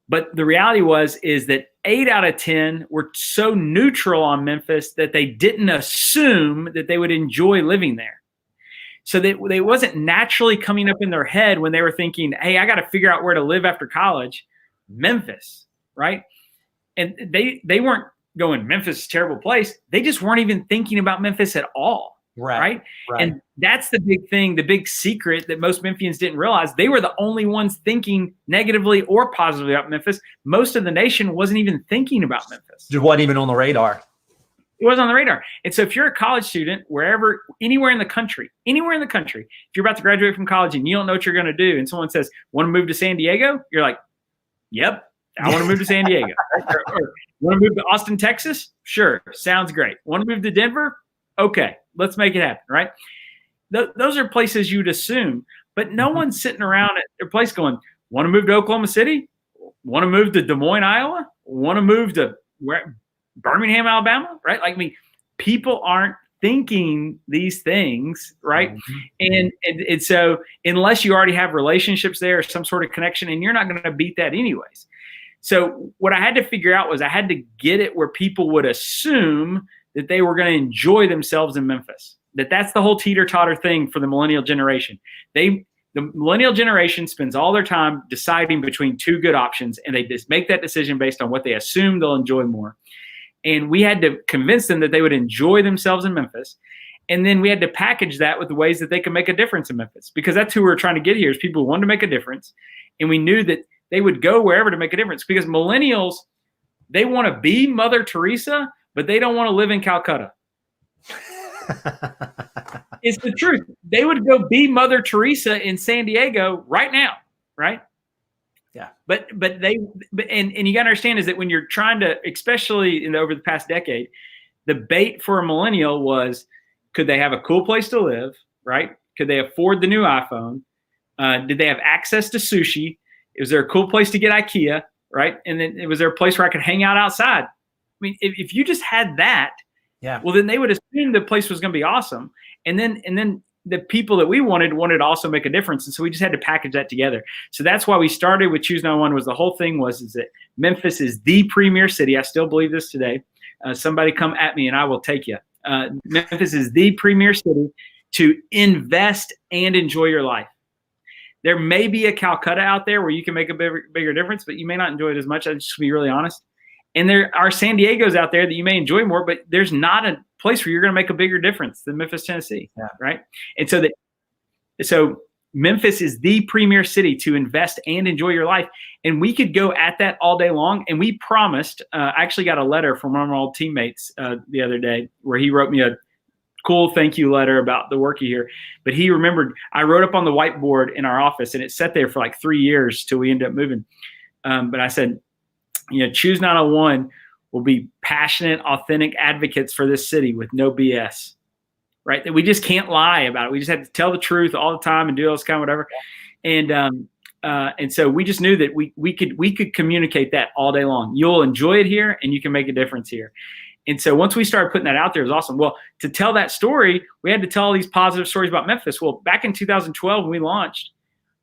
But the reality is that 8 out of 10 were so neutral on Memphis that they didn't assume that they would enjoy living there. So that they wasn't naturally coming up in their head when they were thinking, hey, I got to figure out where to live after college, Memphis, right? And they weren't going, Memphis is a terrible place. They just weren't even thinking about Memphis at all. Right. And that's the big thing, the big secret that most Memphians didn't realize. They were the only ones thinking negatively or positively about Memphis. Most of the nation wasn't even thinking about Memphis. It wasn't even on the radar. It wasn't on the radar. And so if you're a college student, anywhere in the country, if you're about to graduate from college and you don't know what you're going to do, and someone says, want to move to San Diego? You're like, yep. I want to move to San Diego. Or want to move to Austin, Texas? Sure. Sounds great. Want to move to Denver? Okay. Let's make it happen, right? Those are places you'd assume, but no one's sitting around at their place going, want to move to Oklahoma City? Want to move to Des Moines, Iowa? Want to move to Birmingham, Alabama? Right? Like, I mean, people aren't thinking these things, right? Mm-hmm. And so unless you already have relationships there or some sort of connection, and you're not going to beat that anyways. So what I had to figure out was I had to get it where people would assume that they were going to enjoy themselves in Memphis. That's the whole teeter-totter thing for the millennial generation. The millennial generation spends all their time deciding between 2 good options, and they just make that decision based on what they assume they'll enjoy more. And we had to convince them that they would enjoy themselves in Memphis. And then we had to package that with the ways that they could make a difference in Memphis, because that's who we're trying to get here, is people who wanted to make a difference. And we knew that they would go wherever to make a difference, because millennials, they want to be Mother Teresa, but they don't want to live in Calcutta. It's the truth. They would go be Mother Teresa in San Diego right now, right? Yeah. But you got to understand is that when you're trying to, especially over the past decade, the bait for a millennial was, could they have a cool place to live, right? Could they afford the new iPhone? Did they have access to sushi? Was there a cool place to get IKEA, right? And then was there a place where I could hang out outside? mean, if you just had that, Yeah. well, then they would assume the place was going to be awesome. And then the people that we wanted to also make a difference. And so we just had to package that together. So that's why we started with Choose 911. Was the whole thing is that Memphis is the premier city. I still believe this today. Somebody come at me and I will take you. Memphis is the premier city to invest and enjoy your life. There may be a Calcutta out there where you can make a bigger difference, but you may not enjoy it as much. I just to be really honest. And there are San Diego's out there that you may enjoy more, but there's not a place where you're going to make a bigger difference than Memphis, Tennessee. Yeah. Right. And so Memphis is the premier city to invest and enjoy your life. And we could go at that all day long. And we promised, I actually got a letter from one of my old teammates the other day where he wrote me a cool thank you letter about the work you hear. But he remembered, I wrote up on the whiteboard in our office, and it sat there for like 3 years till we ended up moving. But I said, Choose 901 will be passionate, authentic advocates for this city with no BS. Right? That we just can't lie about it. We just have to tell the truth all the time and do all this kind of whatever. And so we just knew that we could communicate that all day long. You'll enjoy it here, and you can make a difference here. And so once we started putting that out there, it was awesome. Well, to tell that story, we had to tell all these positive stories about Memphis. Well, back in 2012 when we launched,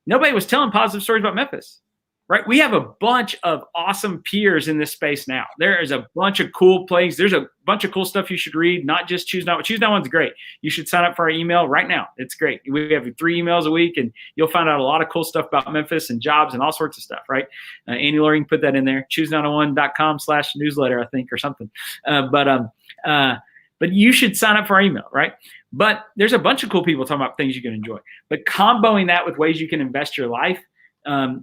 nobody was telling positive stories about Memphis. Right? We have a bunch of awesome peers in this space now. There is a bunch of cool plays. There's a bunch of cool stuff you should read, not just Choose 911. Choose 911's great. You should sign up for our email right now. It's great. We have 3 emails a week, and you'll find out a lot of cool stuff about Memphis and jobs and all sorts of stuff, right? Andy Luring put that in there, choose901.com/newsletter, I think, or something. But you should sign up for our email, right? But there's a bunch of cool people talking about things you can enjoy. But comboing that with ways you can invest your life,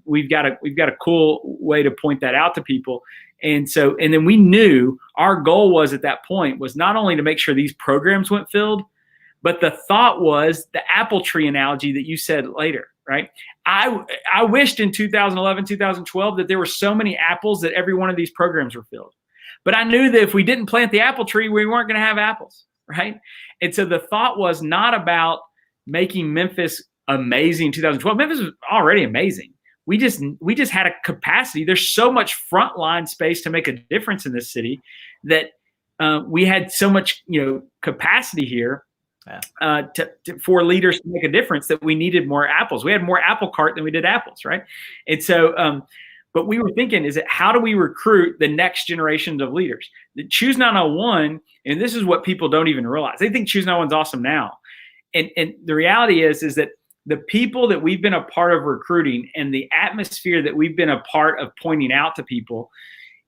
we've got a cool way to point that out to people. And then we knew our goal was at that point was not only to make sure these programs went filled, but the thought was the apple tree analogy that you said later, right? I wished in 2011, 2012 that there were so many apples that every one of these programs were filled. But I knew that if we didn't plant the apple tree, we weren't going to have apples, right? And so the thought was not about making Memphis amazing in 2012. Memphis was already amazing. We just had a capacity. There's so much frontline space to make a difference in this city that we had so much capacity here for leaders to make a difference that we needed more apples. We had more apple cart than we did apples, right? And so, but we were thinking, is that how do we recruit the next generations of leaders? The Choose 901, and this is what people don't even realize. They think Choose 901's awesome now, and the reality is that the people that we've been a part of recruiting and the atmosphere that we've been a part of pointing out to people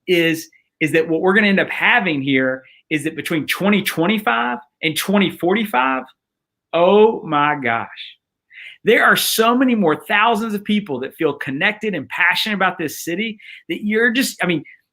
is that what we're going to end up having here is that between 2025 and 2045, oh my gosh, there are so many more thousands of people that feel connected and passionate about this city that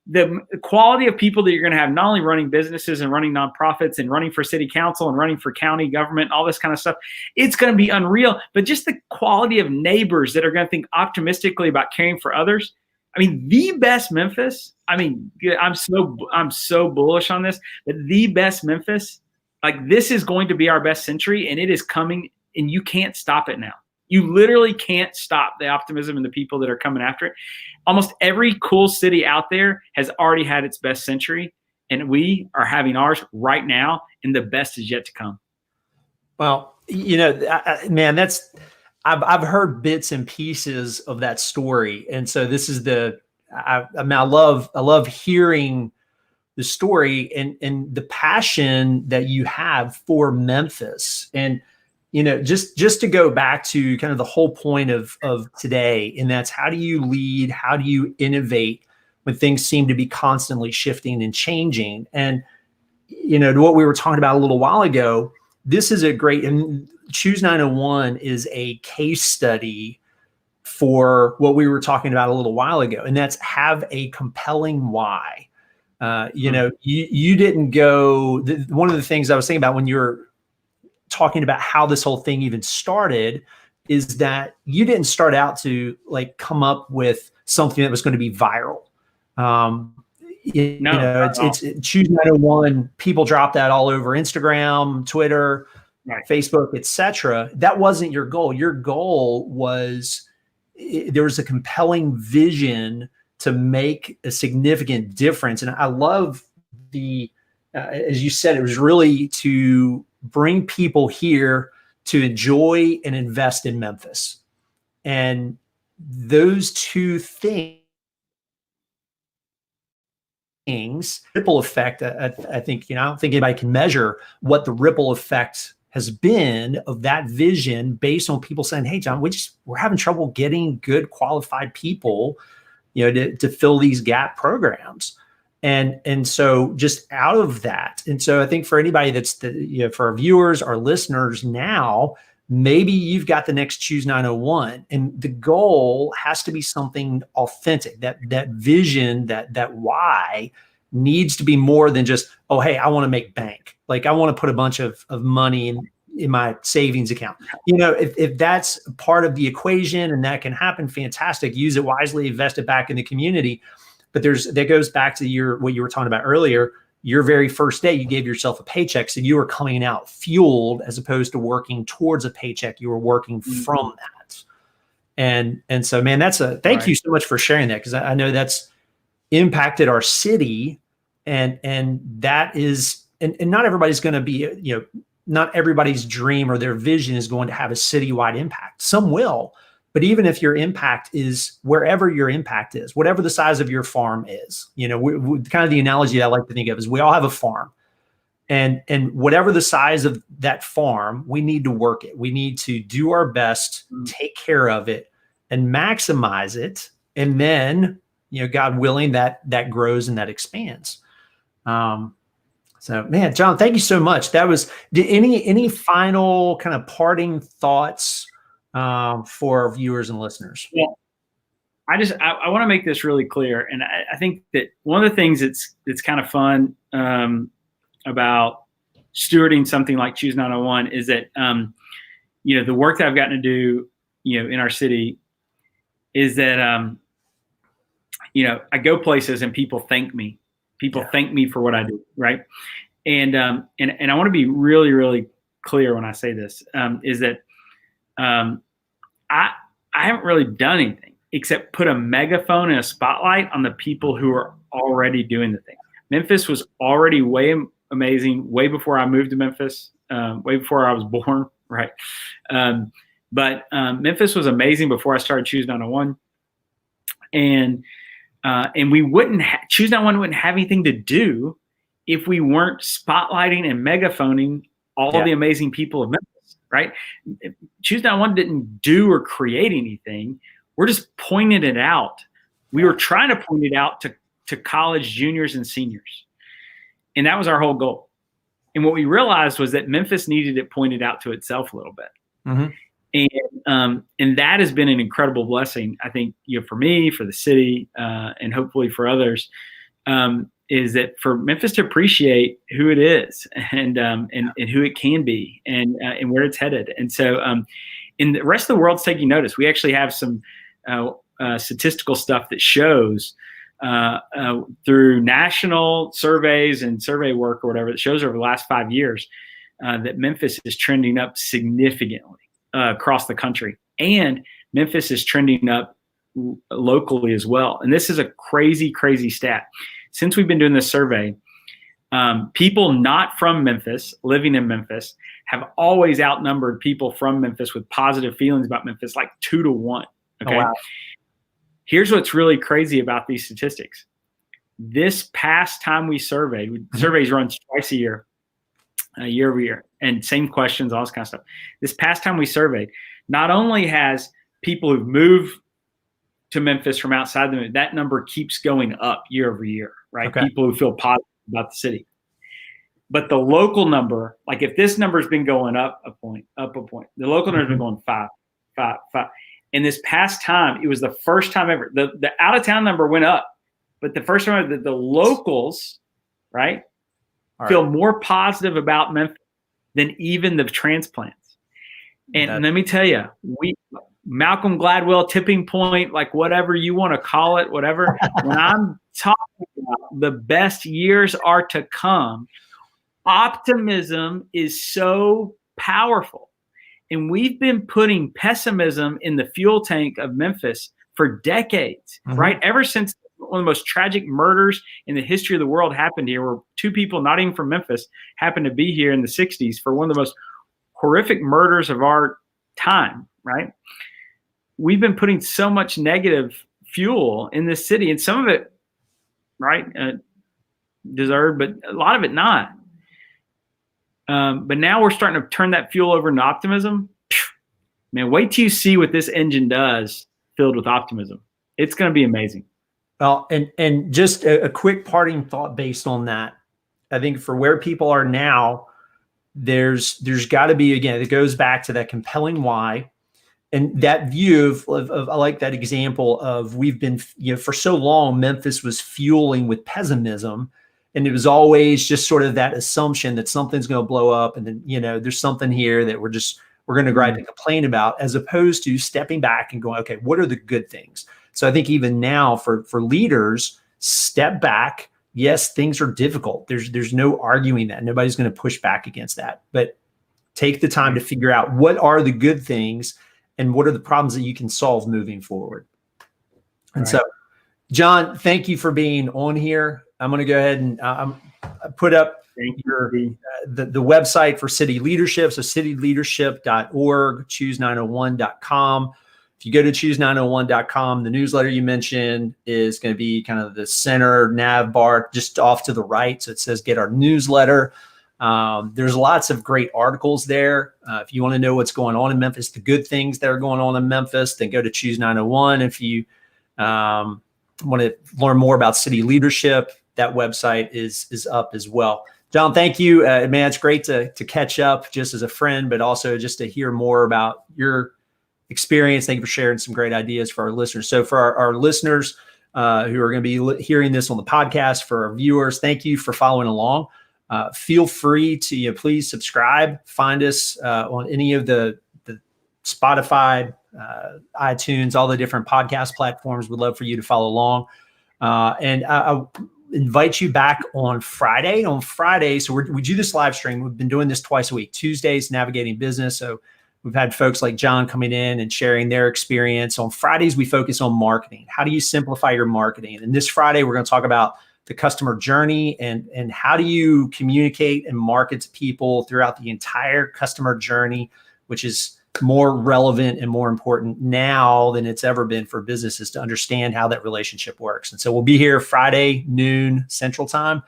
the quality of people that you're going to have not only running businesses and running nonprofits and running for city council and running for county government, all this kind of stuff, it's going to be unreal. But just the quality of neighbors that are going to think optimistically about caring for others. I mean, the best Memphis, I'm so bullish on this, but the best Memphis, like this is going to be our best century, and it is coming, and you can't stop it now. You literally can't stop the optimism and the people that are coming after it. Almost every cool city out there has already had its best century, and we are having ours right now, and the best is yet to come. Well, man, I've heard bits and pieces of that story, and so this is I love hearing the story and the passion that you have for Memphis. And just to go back to kind of the whole point of today, and that's how do you lead? How do you innovate when things seem to be constantly shifting and changing? And, to what we were talking about a little while ago, this is a great, and Choose 901 is a case study for what we were talking about a little while ago. And that's have a compelling why. You didn't go, one of the things I was thinking about when you're talking about how this whole thing even started is that you didn't start out to come up with something that was going to be viral. It's Choose 901. People drop that all over Instagram, Twitter, right, Facebook, etc. That wasn't your goal. Your goal was there was a compelling vision to make a significant difference. And I love as you said, it was really to bring people here to enjoy and invest in Memphis. And those two things, ripple effect, I think, I don't think anybody can measure what the ripple effect has been of that vision based on people saying, hey, John, we're having trouble getting good qualified people, to fill these gap programs. And so just out of that. And so I think for anybody for our viewers, our listeners now, maybe you've got the next Choose 901, and the goal has to be something authentic. That vision, that why needs to be more than just, oh, hey, I want to make bank. Like I want to put a bunch of money in my savings account. If that's part of the equation and that can happen, fantastic. Use it wisely, invest it back in the community. But that goes back to what you were talking about earlier. Your very first day, you gave yourself a paycheck. So you were coming out fueled as opposed to working towards a paycheck. You were working from that. And so, man, thank you so much for sharing that. Cause I know that's impacted our city, and that is, and not everybody's going to be, not everybody's dream or their vision is going to have a citywide impact. Some will, but even if your impact is wherever your impact is, whatever the size of your farm is, kind of the analogy I like to think of is we all have a farm, and whatever the size of that farm, we need to work it. We need to do our best, take care of it, and maximize it. And then, God willing, that grows and that expands. So, man, John, thank you so much. Any final kind of parting thoughts for our viewers and listeners? Yeah, I want to make this really clear, and I think that one of the things that's kind of fun about stewarding something like Choose 901 is that the work that I've gotten to do in our city is that I go places and people thank me. People thank me for what I do, right? And I want to be really, really clear when I say this, is that I haven't really done anything except put a megaphone and a spotlight on the people who are already doing the thing. Memphis was already way amazing, way before I moved to Memphis, way before I was born, right? But Memphis was amazing before I started Choose 901. And we wouldn't Choose 901 wouldn't have anything to do if we weren't spotlighting and megaphoning all the amazing people of Memphis, right? Choose 901 didn't do or create anything. We're just pointing it out. We were trying to point it out to college juniors and seniors. And that was our whole goal. And what we realized was that Memphis needed it pointed out to itself a little bit. Mm-hmm. And that has been an incredible blessing, I think, for me, for the city, and hopefully for others, is that for Memphis to appreciate who it is and who it can be and where it's headed. And so, and the rest of the world's taking notice. We actually have some statistical stuff that shows through national surveys and survey work or whatever that shows over the last 5 years that Memphis is trending up significantly across the country, and Memphis is trending up locally as well. And this is a crazy, crazy stat. Since we've been doing this survey, people not from Memphis, living in Memphis, have always outnumbered people from Memphis with positive feelings about Memphis, like 2 to 1. Okay. Oh, wow. Here's what's really crazy about these statistics. This past time we surveyed, surveys run twice a year over year, and same questions, all this kind of stuff. This past time we surveyed, not only has people who've moved to Memphis from outside that number keeps going up year over year, right? Okay. People who feel positive about the city. But the local number, like if this number's been going up a point, the local number's been going 5. And this past time, it was the first time ever. The out of town number went up, but the first time that the locals, right, feel more positive about Memphis than even the transplants. And let me tell you, Malcolm Gladwell tipping point, like whatever you want to call it, whatever. When I'm talking about the best years are to come, optimism is so powerful. And we've been putting pessimism in the fuel tank of Memphis for decades, right? Ever since one of the most tragic murders in the history of the world happened here, where two people, not even from Memphis, happened to be here in the 60s for one of the most horrific murders of our time, right? We've been putting so much negative fuel in this city, and some of it, right, deserved, but a lot of it not. But now we're starting to turn that fuel over into optimism. Man, wait till you see what this engine does filled with optimism. It's going to be amazing. Well, and just a quick parting thought based on that. I think for where people are now, there's got to be, again, it goes back to that compelling why. And that view of I like that example of we've been, for so long, Memphis was fueling with pessimism. And it was always just sort of that assumption that something's going to blow up. And then, there's something here that we're going to gripe and complain about, as opposed to stepping back and going, okay, what are the good things? So I think even now for leaders, step back. Yes, things are difficult. There's no arguing that. Nobody's going to push back against that. But take the time to figure out what are the good things and what are the problems that you can solve moving forward. And so, John, thank you for being on here. I'm going to go ahead and put up the website for City Leadership. So cityleadership.org, choose901.com. If you go to choose901.com, the newsletter you mentioned is going to be kind of the center nav bar just off to the right. So it says get our newsletter. There's lots of great articles there. If you want to know what's going on in Memphis, the good things that are going on in Memphis, then go to Choose 901. If you want to learn more about City Leadership, that website is up as well. John, thank you. Man, it's great to catch up just as a friend, but also just to hear more about your experience. Thank you for sharing some great ideas for our listeners. So for our listeners who are going to be hearing this on the podcast, for our viewers, thank you for following along. Feel free to please subscribe. Find us on any of the Spotify, iTunes, all the different podcast platforms. We'd love for you to follow along. And I invite you back on Friday. On Friday, so we do this live stream. We've been doing this twice a week. Tuesdays, Navigating Business. So we've had folks like John coming in and sharing their experience. On Fridays, we focus on marketing. How do you simplify your marketing? And this Friday, we're going to talk about the customer journey and how do you communicate and market to people throughout the entire customer journey, which is more relevant and more important now than it's ever been for businesses to understand how that relationship works. And so we'll be here Friday, noon Central Time.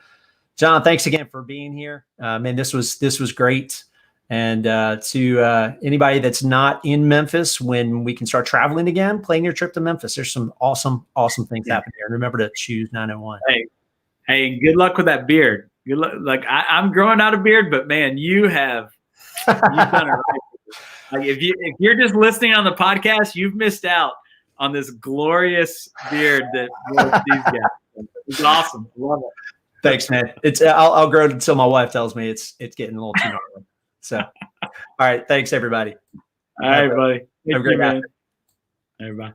John, thanks again for being here. Man, this was great. And to anybody that's not in Memphis, when we can start traveling again, plan your trip to Memphis. There's some awesome things happening there. And remember to choose 901. Hey, good luck with that beard. Good luck. Like I'm growing out a beard, but man, you've done it right. Like if you're just listening on the podcast, you've missed out on this glorious beard that these guys. It's awesome. Love it. Thanks, man. I'll grow it until my wife tells me it's getting a little too gnarly. So, all right. Thanks, everybody. All right, buddy. Have a great night. Everybody.